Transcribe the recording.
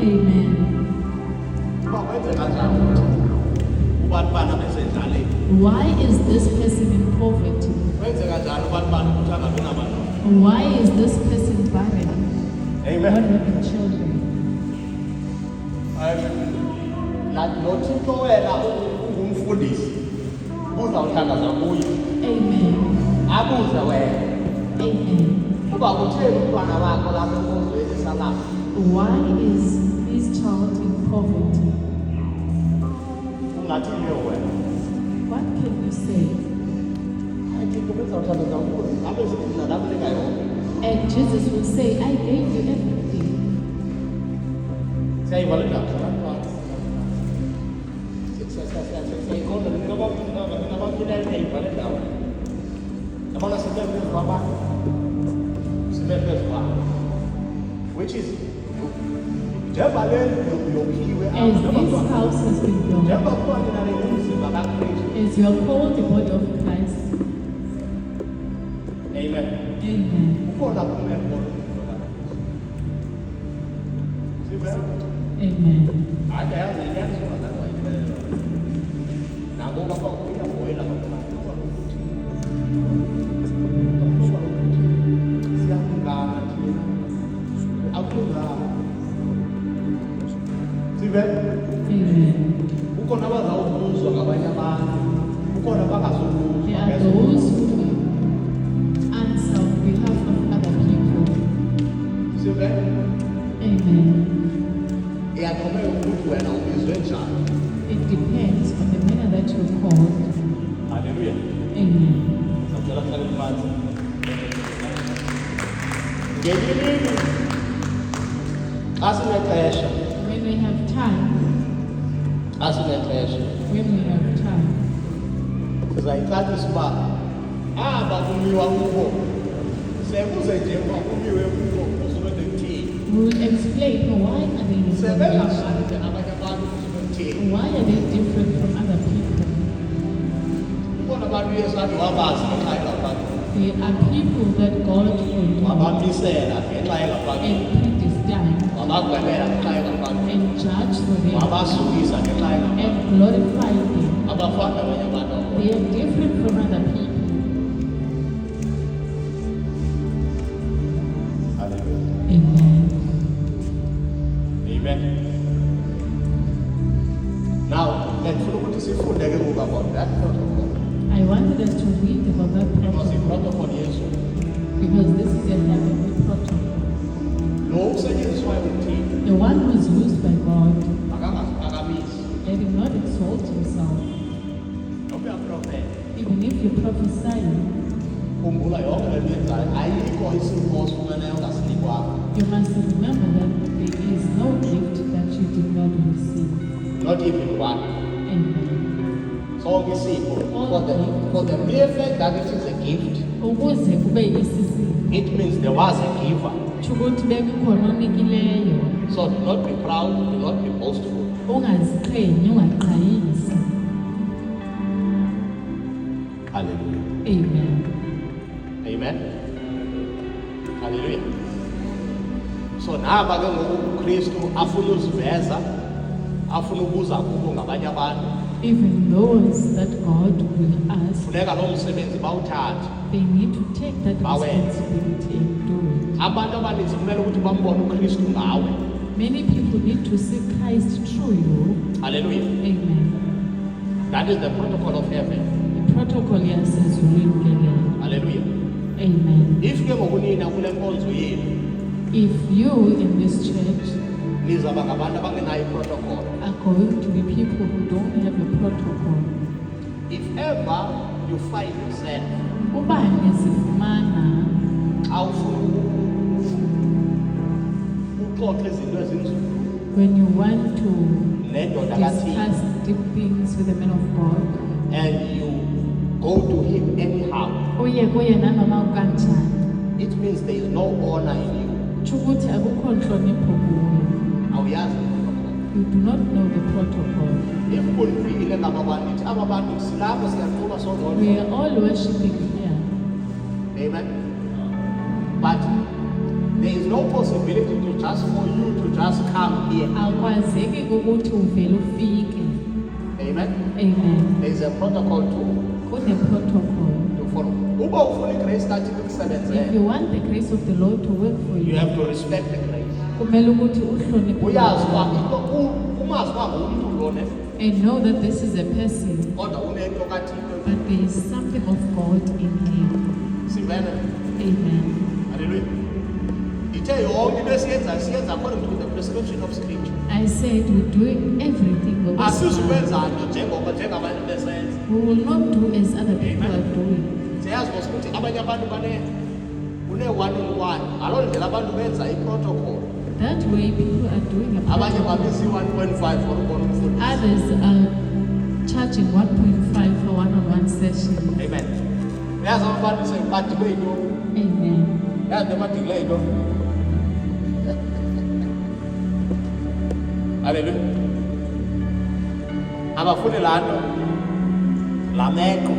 Amen. Why is this person in poverty? Why is this person barren? Amen. Not having children? nothixo wena ungumfundisi uzawuthandaza kuye Amen. abuze wena Amen. uba kutheni umntwana wakho lapha enkonzweni esalapha. Why is this child in poverty? ungathini wena What can you say? ayithixo bezawuthandaza kuye abe zindlela nakunika yonke. And Jesus will say, I gave you everything. Siyayiva le ndaba which is njengoba le yokhiwe As this house has been built, njengoba kuba nina le umzimba kaKristu. as you are called the body of Christ. Amen. Amen. Ukhona kumele Amen. hayi yazi iyanisona lapha impela nabo baba uyaboyela siyangana thina akuza sibe Amen. ukhona abazawubuzwa ngabanye abantu ukhona abangazobuzwa There are those who answer on behalf of other people. sibe Amen. iyaxhomeka ukuthi wena ubizwe njani. It depends on the manner that you're called. Haleluya. Amen. Sacela kuhlale phansi. Ngelinye imini xa sinexesha When we have time, when we have time, sizayicacisa uba aba kumiwa kubo sekuze nje uba kumiwe kubo kusuke kuthini. we will explain why are they in Sebengafani salvation. nje nabanye abantu kusuke kuthini. Why are they different from other people? Kukhona abantu Yesu athi wabazi ngenxa yengabantu. There are people that God will Wabamisela ngenxa yengabantu. and predestine Wabagwebela ngenxa yengabantu. and judge for them Wabasukisa ngenxa yengabantu. and glorify them. Abafana nabanye abantu. They are different from other people. Hallelujah. Amen. Amen. Now, ngifuna ukuthi sifunde ke ngoba about that protocol. I wanted us to read about that Because protocol protocol Yesu because this is a heavenly protocol. lo usetshenziswayo uthini The one who is used by God, akangaphakamisi let him not exalt himself. noma uyaprofeta. Even if you prophesy, Khumbula yonke le nto yenzayo ayikho isipho osifumeneyo ongasinikwayo. you must remember that there is no gift that you did not receive. Not even one. Amen. Sonke isipho. For the mere fact that it is a gift, Ukuze kube isisindo, it means there was a giver. ukuthi bekukhona onikileyo, So do not be proud, do not be boastful. ungaziqhenyi, ungaqhayisi. Hallelujah. Amen. Amen. Hallelujah. So naba ke ngoku uKristu afuna uziveza, afuna ukuza kubo ngabanye abantu, Even those that God will ask, funeka lo msebenzi bawuthathe. they need to take that Bawenze. responsibility and do it. Abantu abaninzi kumele ukuthi bambone uKristu ngawe. Many people need to see Christ through you. Hallelujah. Amen. That is the protocol of heaven. The protocol yasezulwini. Hallelujah. Amen. If ke ngokunina kule nkonzo yenu If you in this church nizaba ngabantu abangenayo iprotocol, are going to be people who don't have a protocol, if ever you find yourself ubani zifumana xa ufuna uxoxa izinto ezinzulu when you want to nendoda kaThixo discuss deep things with the man of God, and you go to him anyhow, uye kuye nanoma kanjani, it means there is no honor in you. tsho ukuthi akukho ntlonipho kuwe. Awuyazi iprotocol. You do not know the protocol. If kunifikile ngaba bantu nithi aba bantu silapho siyaqhuba We sodwa. are all worshiping here, Amen. But there is no possibility to just for you to just come here. Akwazeki ukuthi uvele ufike. Amen. Amen. There is a protocol Kune-protocol. to follow. Uba ufuna igrace kaThixo If ikusebenzele, you want the grace of the Lord to work for you you, have to respect the grace. kumele ukuthi uhloniphe Uyazi uba uMama. into umazi uba ngumntu lona, And know that this is a person, kodwa unento kaThixo. but there is something of God in him. Sivene. Amen. Hallelujah. Ithe yonke into esiyenzayo siyenza according to the prescription of scripture. I said we're doing everything of God. Asizukwenza nto njengabanye besenza. We will not do as other people are doing. Siyazi ukuthi abanye abantu one-on-one. Ngaloo ndlela abantu benza i-protocol. That way people are doing a Abanye protocol. babisa i-1.5 for ukubona umfundisi. Others are charging 1.5 for one-on-one session. Amen. Yazi abantu badile into. Amen. Yazi badile into. Hallelujah. Abafuni laa nto, laa meko.